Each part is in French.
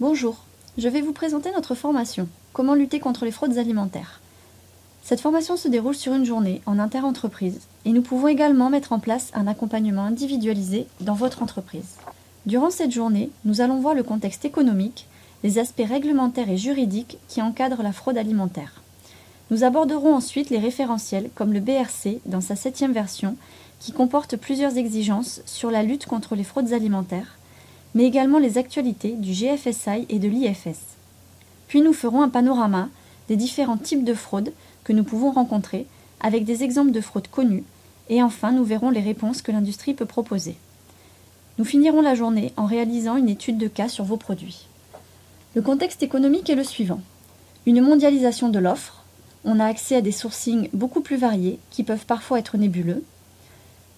Bonjour, je vais vous présenter notre formation « Comment lutter contre les fraudes alimentaires ». Cette formation se déroule sur une journée en inter-entreprise et nous pouvons également mettre en place un accompagnement individualisé dans votre entreprise. Durant cette journée, nous allons voir le contexte économique, les aspects réglementaires et juridiques qui encadrent la fraude alimentaire. Nous aborderons ensuite les référentiels comme le BRC dans sa 7e version qui comporte plusieurs exigences sur la lutte contre les fraudes alimentaires, mais également les actualités du GFSI et de l'IFS. Puis nous ferons un panorama des différents types de fraudes que nous pouvons rencontrer avec des exemples de fraudes connues et enfin nous verrons les réponses que l'industrie peut proposer. Nous finirons la journée en réalisant une étude de cas sur vos produits. Le contexte économique est le suivant. Une mondialisation de l'offre, on a accès à des sourcings beaucoup plus variés qui peuvent parfois être nébuleux,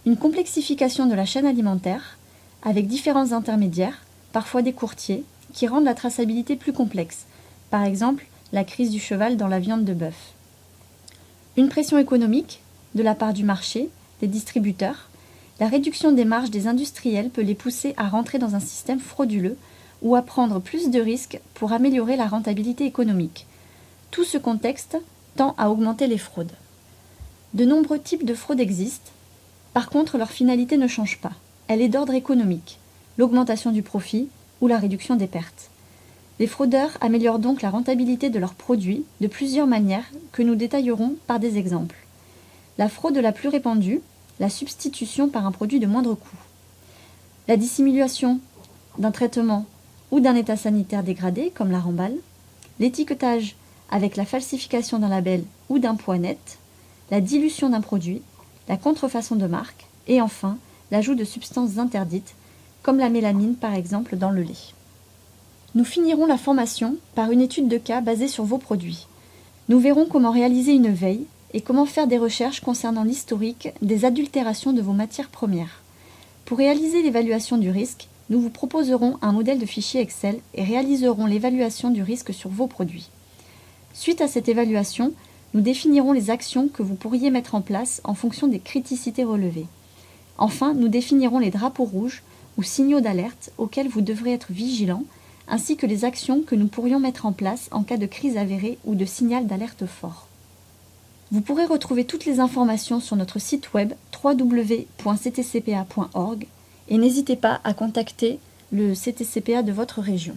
une complexification de la chaîne alimentaire avec différents intermédiaires, parfois des courtiers, qui rendent la traçabilité plus complexe, par exemple la crise du cheval dans la viande de bœuf. Une pression économique de la part du marché, des distributeurs, la réduction des marges des industriels peut les pousser à rentrer dans un système frauduleux ou à prendre plus de risques pour améliorer la rentabilité économique. Tout ce contexte tend à augmenter les fraudes. De nombreux types de fraudes existent, par contre leur finalité ne change pas. Elle est d'ordre économique, l'augmentation du profit ou la réduction des pertes. Les fraudeurs améliorent donc la rentabilité de leurs produits de plusieurs manières que nous détaillerons par des exemples. La fraude la plus répandue, la substitution par un produit de moindre coût. La dissimulation d'un traitement ou d'un état sanitaire dégradé, comme la remballe. L'étiquetage avec la falsification d'un label ou d'un poids net. La dilution d'un produit, la contrefaçon de marque et enfin l'ajout de substances interdites, comme la mélamine par exemple dans le lait. Nous finirons la formation par une étude de cas basée sur vos produits. Nous verrons comment réaliser une veille et comment faire des recherches concernant l'historique des adultérations de vos matières premières. Pour réaliser l'évaluation du risque, nous vous proposerons un modèle de fichier Excel et réaliserons l'évaluation du risque sur vos produits. Suite à cette évaluation, nous définirons les actions que vous pourriez mettre en place en fonction des criticités relevées. Enfin, nous définirons les drapeaux rouges ou signaux d'alerte auxquels vous devrez être vigilant, ainsi que les actions que nous pourrions mettre en place en cas de crise avérée ou de signal d'alerte fort. Vous pourrez retrouver toutes les informations sur notre site web www.ctcpa.org et n'hésitez pas à contacter le CTCPA de votre région.